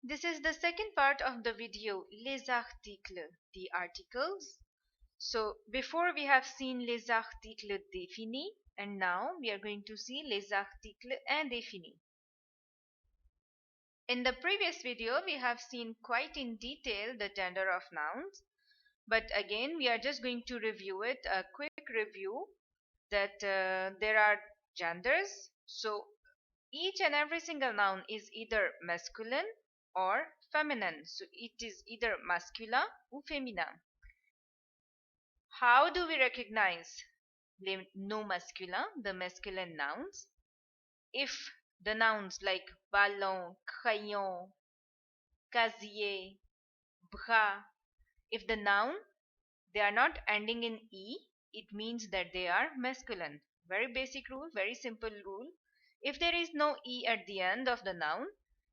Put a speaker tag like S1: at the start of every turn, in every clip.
S1: This is the second part of the video, les articles, the articles. So before we have seen les articles définis, and now we are going to see les articles indéfinis. In the previous video, we have seen quite in detail the gender of nouns, but again we are just going to review it, a quick review that there are genders. So each and every single noun is either masculine or feminine. So it is either masculin or féminin. How do we recognize les noms masculins, the masculine nouns? If the nouns like ballon, crayon, casier, bras, if the noun they are not ending in e, it means that they are masculine. Very basic rule, very simple rule. If there is no e at the end of the noun,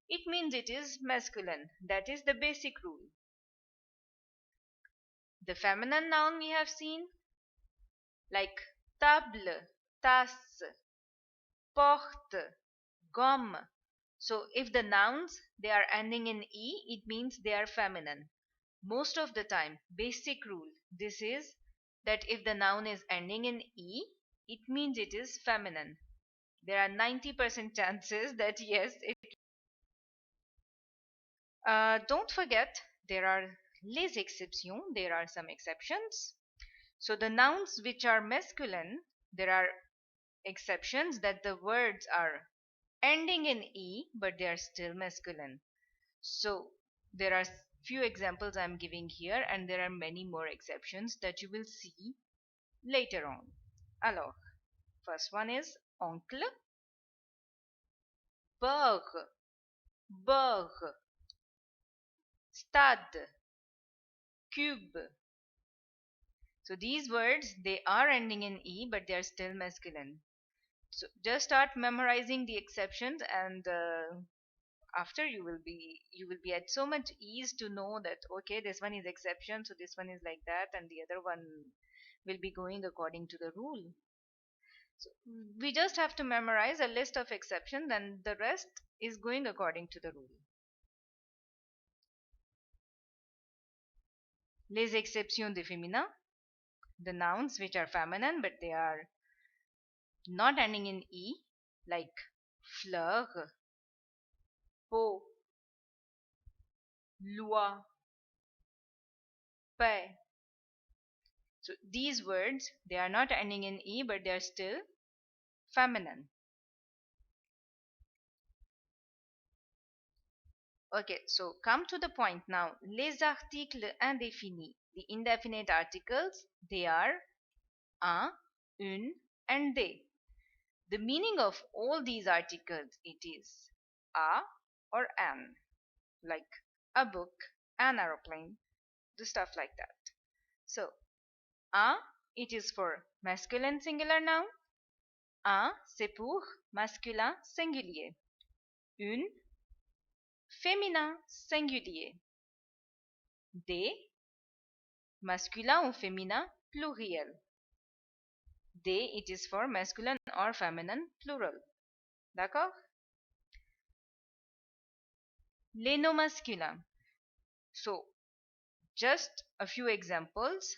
S1: it means it is masculine. That is the basic rule. The feminine noun we have seen like table, tasse, porte, gomme. So if the nouns they are ending in e, it means they are feminine. Most of the time, basic rule this is that if the noun is ending in e, it means it is feminine. There are 90% chances that yes, it. Don't forget there are les exceptions. There are some exceptions. So the nouns which are masculine, there are exceptions that the words are ending in e, but they are still masculine. So there are few examples I'm giving here, and there are many more exceptions that you will see later on. Alors, first one is oncle, beurre, beurre, stade, cube. So these words they are ending in e, but they are still masculine. So just start memorizing the exceptions, and after you will be at so much ease to know that okay, this one is exception, so this one is like that, and the other one will be going according to the rule. So we just have to memorize a list of exceptions, and the rest is going according to the rule. Les exceptions de féminin, the nouns which are feminine but they are not ending in e, like fleur, peau, loi, paix. So these words they are not ending in e, but they are still feminine. Okay, so come to the point now. Les articles indéfinis, the indefinite articles, they are un, une, and des. The meaning of all these articles it is a or an, like a book, an aeroplane, the stuff like that. So un, it is for masculine singular noun. Un, c'est pour masculin singulier. Une, féminin singulier. Des, masculin ou féminin pluriel. They, it is for masculine or feminine plural. D'accord? Les noms masculins. So, just a few examples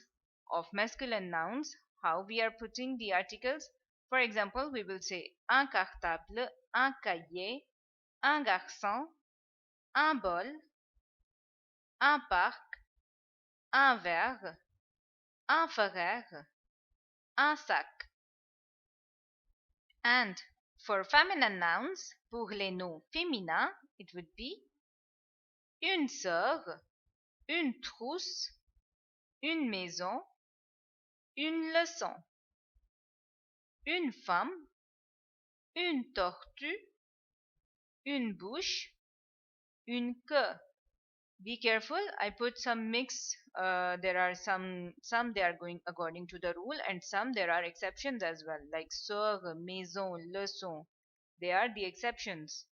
S1: of masculine nouns, how we are putting the articles. For example, we will say un cartable, un cahier, un garçon, un bol, un parc, un verre, un frère, un sac. And for feminine nouns, pour les noms féminins, it would be une sœur, une trousse, une maison, une leçon, une femme, une tortue, une bouche, une queue. Be careful, I put some mix. There are some they are going according to the rule, and some there are exceptions as well, like sœur, maison, leçon. They are the exceptions.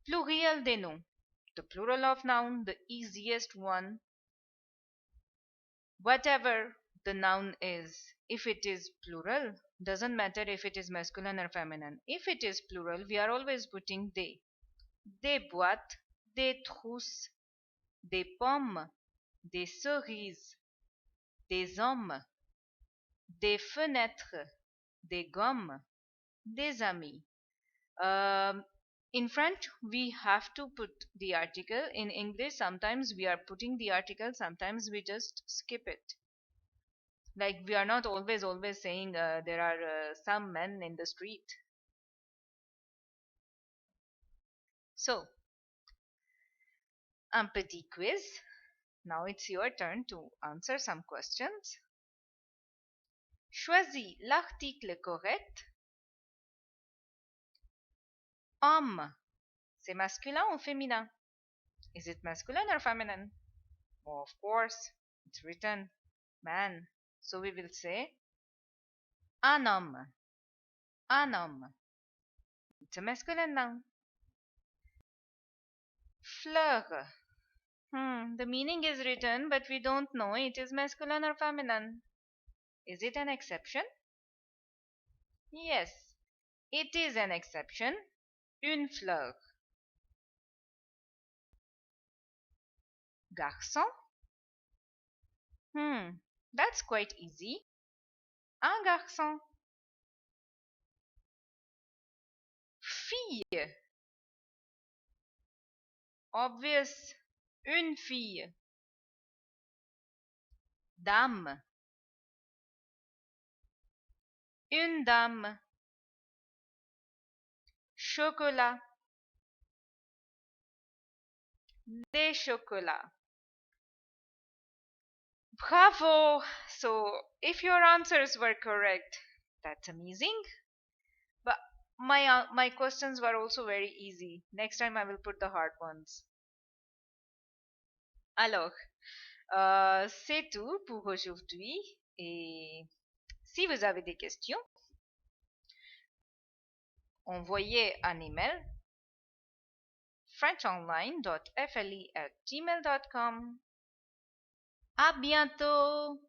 S1: Pluriel des noms, the plural of noun, the easiest one. Whatever the noun is, if it is plural, doesn't matter if it is masculine or feminine. If it is plural, we are always putting they. des boîtes, des trousses, des pommes, des cerises, des hommes, des fenêtres, des gommes, des amis. Um, in French, we have to put the article. In English, sometimes we are putting the article, sometimes we just skip it. Like we are not always saying there are some men in the street. So, un petit quiz. Now it's your turn to answer some questions. Choisis l'article correct. Homme, c'est masculin ou féminin? Is it masculine or feminine? Oh, of course, it's written man. So we will say un homme. Un homme. It's a masculine noun. Fleur. The meaning is written, but we don't know it is masculine or feminine. Is it an exception? Yes, it is an exception. Une fleur. Garçon. That's quite easy. Un garçon. Fille. Obvious. Une fille. Dame. Une dame. Chocolat. Des chocolats. Bravo! So, if your answers were correct, that's amazing. But my questions were also very easy. Next time I will put the hard ones. Alors, c'est tout pour aujourd'hui. Et si vous avez des questions, envoyez un email frenchonline.fle@gmail.com. À bientôt!